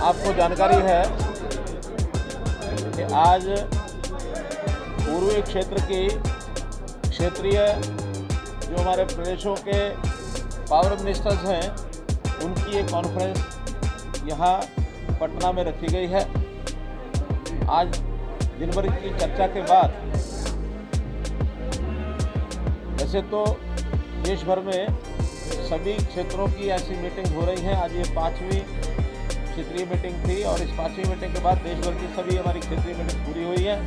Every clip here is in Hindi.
आपको जानकारी है कि आज पूर्वी क्षेत्र की क्षेत्रीय जो हमारे प्रदेशों के पावर मिनिस्टर्स हैं उनकी एक कॉन्फ्रेंस यहाँ पटना में रखी गई है। आज दिन भर की चर्चा के बाद वैसे तो देश भर में सभी क्षेत्रों की ऐसी मीटिंग हो रही है। आज ये 5वीं क्षेत्रीय मीटिंग थी और इस 5वीं मीटिंग के बाद देश भर की सभी हमारी क्षेत्रीय मीटिंग पूरी हुई है।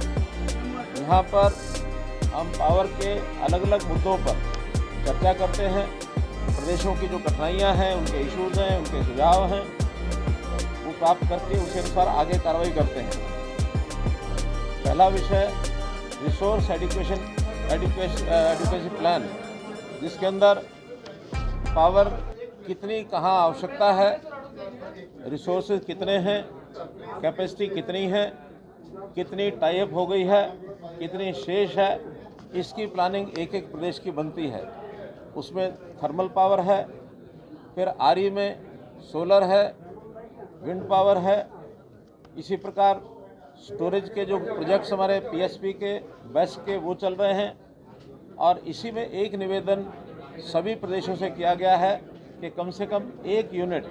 यहाँ पर हम पावर के अलग अलग मुद्दों पर चर्चा करते हैं। प्रदेशों की जो कठिनाइयाँ हैं, उनके इश्यूज़ हैं, उनके सुझाव हैं, वो प्राप्त करके उसी अनुसार आगे कार्रवाई करते हैं। पहला विषय रिसोर्स एडिक्वेसी प्लान, जिसके अंदर पावर कितनी कहाँ आवश्यकता है, रिसोर्सेज कितने हैं, कैपेसिटी कितनी है, कितनी टाई अप हो गई है, कितनी शेष है, इसकी प्लानिंग एक एक प्रदेश की बनती है। उसमें थर्मल पावर है, फिर आरई में सोलर है, विंड पावर है, इसी प्रकार स्टोरेज के जो प्रोजेक्ट्स हमारे पीएसपी के बेस के वो चल रहे हैं। और इसी में एक निवेदन सभी प्रदेशों से किया गया है कि कम से कम 1 यूनिट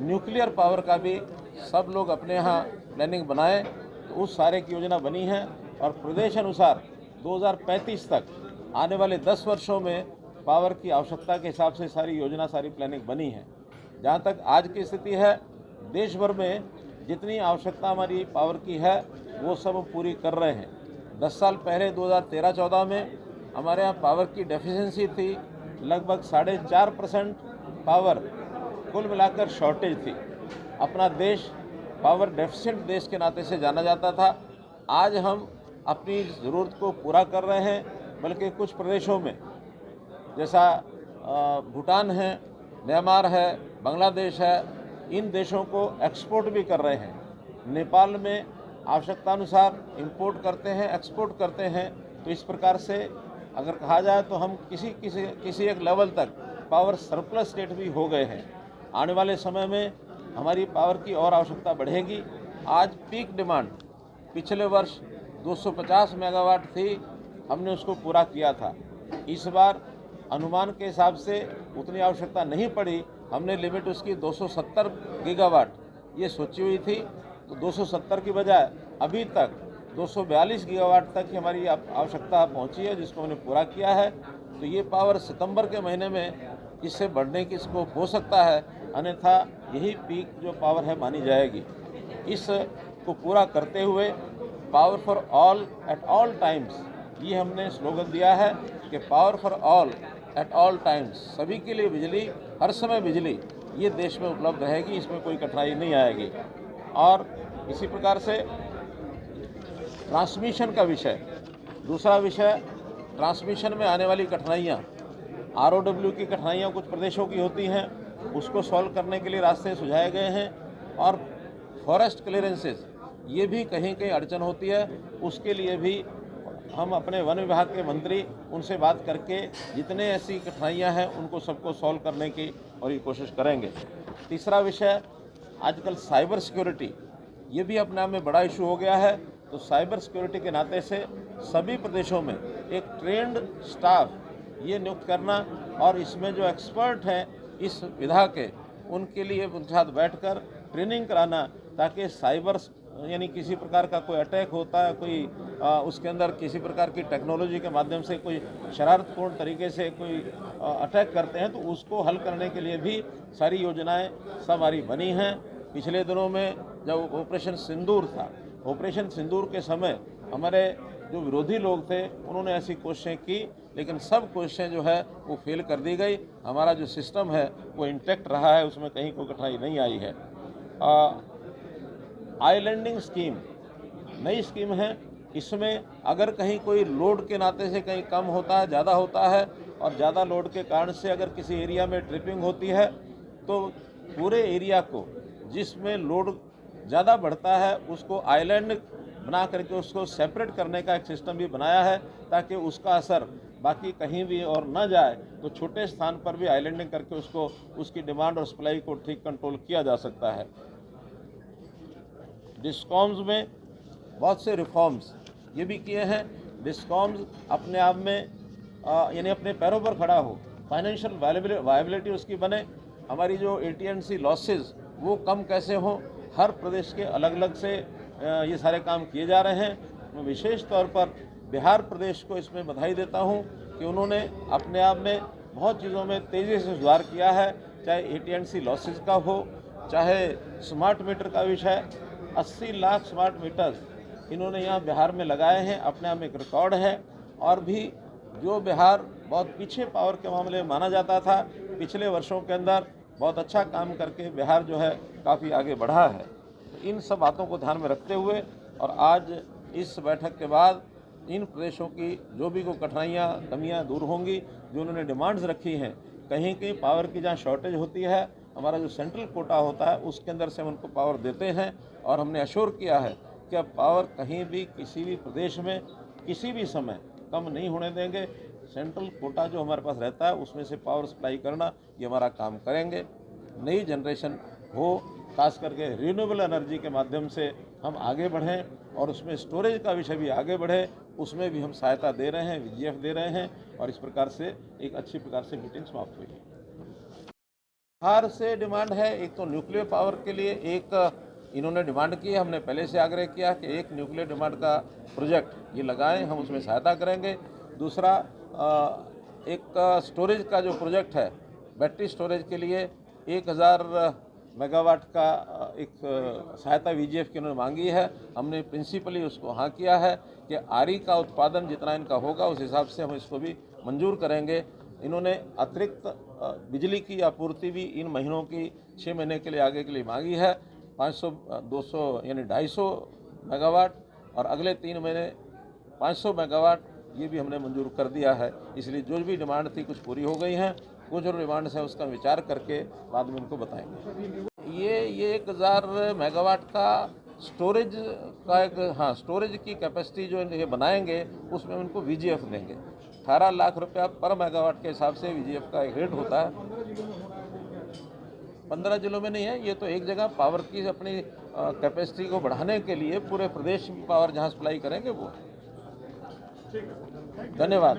न्यूक्लियर पावर का भी सब लोग अपने यहाँ प्लानिंग बनाएं। तो उस सारे की योजना बनी है और प्रदेश अनुसार 2035 तक आने वाले 10 वर्षों में पावर की आवश्यकता के हिसाब से सारी योजना, सारी प्लानिंग बनी है। जहाँ तक आज की स्थिति है, देश भर में जितनी आवश्यकता हमारी पावर की है वो सब हम पूरी कर रहे हैं। 10 साल पहले 2013-14 में हमारे यहाँ पावर की डेफिशिएंसी थी लगभग 4.5% पावर, कुल मिलाकर शॉर्टेज थी। अपना देश पावर डेफिशिएंट देश के नाते से जाना जाता था। आज हम अपनी ज़रूरत को पूरा कर रहे हैं, बल्कि कुछ प्रदेशों में जैसा भूटान है, म्यांमार है, बांग्लादेश है, इन देशों को एक्सपोर्ट भी कर रहे हैं। नेपाल में आवश्यकतानुसार इंपोर्ट करते हैं, एक्सपोर्ट करते हैं। तो इस प्रकार से अगर कहा जाए तो हम किसी एक लेवल तक पावर सरप्लस स्टेट भी हो गए हैं। आने वाले समय में हमारी पावर की और आवश्यकता बढ़ेगी। आज पीक डिमांड पिछले वर्ष 250 मेगावाट थी, हमने उसको पूरा किया था। इस बार अनुमान के हिसाब से उतनी आवश्यकता नहीं पड़ी, हमने लिमिट उसकी 270 गीगावाट ये सोची हुई थी। तो 270 की बजाय अभी तक 242 गीगावाट तक की हमारी आवश्यकता पहुंची है, जिसको हमने पूरा किया है। तो ये पावर सितंबर के महीने में इससे बढ़ने की स्कोप हो सकता है, अन्यथा यही पीक जो पावर है मानी जाएगी। इसको पूरा करते हुए power for all at all times, ये हमने स्लोगन दिया है कि power for all at all times, सभी के लिए बिजली, हर समय बिजली, ये देश में उपलब्ध रहेगी, इसमें कोई कठिनाई नहीं आएगी। और इसी प्रकार से ट्रांसमिशन का विषय, दूसरा विषय ट्रांसमिशन में आने वाली कठिनाइयाँ, आरओडब्ल्यू की कठिनाइयाँ कुछ प्रदेशों की होती हैं, उसको सॉल्व करने के लिए रास्ते सुझाए गए हैं। और फॉरेस्ट क्लियरेंसेस, ये भी कहीं कहीं अड़चन होती है, उसके लिए भी हम अपने वन विभाग के मंत्री उनसे बात करके जितने ऐसी कठिनाइयाँ हैं उनको सबको सॉल्व करने की और ये कोशिश करेंगे। तीसरा विषय आजकल साइबर सिक्योरिटी, ये भी अपने आप में बड़ा इशू हो गया है। तो साइबर सिक्योरिटी के नाते से सभी प्रदेशों में एक ट्रेंड स्टाफ ये नियुक्त करना और इसमें जो एक्सपर्ट हैं इस विधा के, उनके लिए उनके साथ बैठकर ट्रेनिंग कराना, ताकि साइबर यानी किसी प्रकार का कोई अटैक होता है, कोई उसके अंदर किसी प्रकार की टेक्नोलॉजी के माध्यम से कोई शरारतपूर्ण तरीके से कोई अटैक करते हैं, तो उसको हल करने के लिए भी सारी योजनाएं सब हमारी बनी हैं। पिछले दिनों में जब ऑपरेशन सिंदूर था, ऑपरेशन सिंदूर के समय हमारे जो विरोधी लोग थे उन्होंने ऐसी कोशिशें की, लेकिन सब कोशिशें जो है वो फेल कर दी गई। हमारा जो सिस्टम है वो इंटैक्ट रहा है, उसमें कहीं कोई कठिनाई नहीं आई है। आइलैंडिंग स्कीम नई स्कीम है। इसमें अगर कहीं कोई लोड के नाते से कहीं कम होता है, ज़्यादा होता है, और ज़्यादा लोड के कारण से अगर किसी एरिया में ट्रिपिंग होती है, तो पूरे एरिया को जिसमें लोड ज़्यादा बढ़ता है उसको आइलैंड बना करके उसको सेपरेट करने का एक सिस्टम भी बनाया है, ताकि उसका असर बाकी कहीं भी और न जाए, तो छोटे स्थान पर भी आइलैंडिंग करके उसको उसकी डिमांड और सप्लाई को ठीक कंट्रोल किया जा सकता है। डिस्कॉम्स में बहुत से रिफॉर्म्स ये भी किए हैं। डिस्कॉम्स अपने आप में यानी अपने पैरों पर खड़ा हो, फाइनेंशियल वायबिलिटी उसकी बने, हमारी जो AT&C लॉसेस वो कम कैसे हों, हर प्रदेश के अलग अलग से ये सारे काम किए जा रहे हैं। मैं विशेष तौर पर बिहार प्रदेश को इसमें बधाई देता हूँ कि उन्होंने अपने आप में बहुत चीज़ों में तेज़ी से सुधार किया है, चाहे AT&C लॉसेस का हो, चाहे स्मार्ट मीटर का विषय। 80 लाख स्मार्ट मीटर्स इन्होंने यहाँ बिहार में लगाए हैं, अपने आप में एक रिकॉर्ड है। और भी जो बिहार बहुत पीछे पावर के मामले में माना जाता था, पिछले वर्षों के अंदर बहुत अच्छा काम करके बिहार जो है काफ़ी आगे बढ़ा है। इन सब बातों को ध्यान में रखते हुए और आज इस बैठक के बाद इन प्रदेशों की जो भी कोई कठिनाइयाँ कमियाँ दूर होंगी, जो उन्होंने डिमांड्स रखी हैं। कहीं कहीं पावर की जहाँ शॉर्टेज होती है, हमारा जो सेंट्रल कोटा होता है उसके अंदर से हम उनको पावर देते हैं और हमने अश्योर किया है कि अब पावर कहीं भी किसी भी प्रदेश में किसी भी समय कम नहीं होने देंगे। सेंट्रल कोटा जो हमारे पास रहता है उसमें से पावर सप्लाई करना ये हमारा काम करेंगे। नई जनरेशन हो, खास करके रिन्यूएबल एनर्जी के माध्यम से हम आगे बढ़ें और उसमें स्टोरेज का विषय भी आगे बढ़े, उसमें भी हम सहायता दे रहे हैं, VGF दे रहे हैं और इस प्रकार से एक अच्छी प्रकार से मीटिंग समाप्त हुई है। बिहार से डिमांड है, एक तो न्यूक्लियर पावर के लिए एक इन्होंने डिमांड की है, हमने पहले से आग्रह किया कि एक न्यूक्लियर डिमांड का प्रोजेक्ट ये लगाएं, हम उसमें सहायता करेंगे। दूसरा एक स्टोरेज का जो प्रोजेक्ट है, बैटरी स्टोरेज के लिए 1000 मेगावाट का एक सहायता VGF की उन्होंने मांगी है। हमने प्रिंसिपली उसको हाँ किया है कि RE का उत्पादन जितना इनका होगा उस हिसाब से हम इसको भी मंजूर करेंगे। इन्होंने अतिरिक्त बिजली की आपूर्ति भी इन महीनों की 6 महीने के लिए आगे के लिए मांगी है, 500 200 यानी 250 मेगावाट और अगले 3 महीने 500 मेगावाट ये भी हमने मंजूर कर दिया है। इसलिए जो भी डिमांड थी कुछ पूरी हो गई हैं, कुछ जो डिमांड्स है उसका विचार करके बाद में उनको बताएंगे। ये 1000 मेगावाट का स्टोरेज का एक स्टोरेज की कैपेसिटी जो ये बनाएंगे उसमें उनको VGF देंगे। 18 लाख रुपया पर मेगावाट के हिसाब से VGF का एक रेट होता है। 15 जिलों में नहीं है, ये तो एक जगह पावर की अपनी कैपेसिटी को बढ़ाने के लिए पूरे प्रदेश में पावर जहाँ सप्लाई करेंगे वो। धन्यवाद।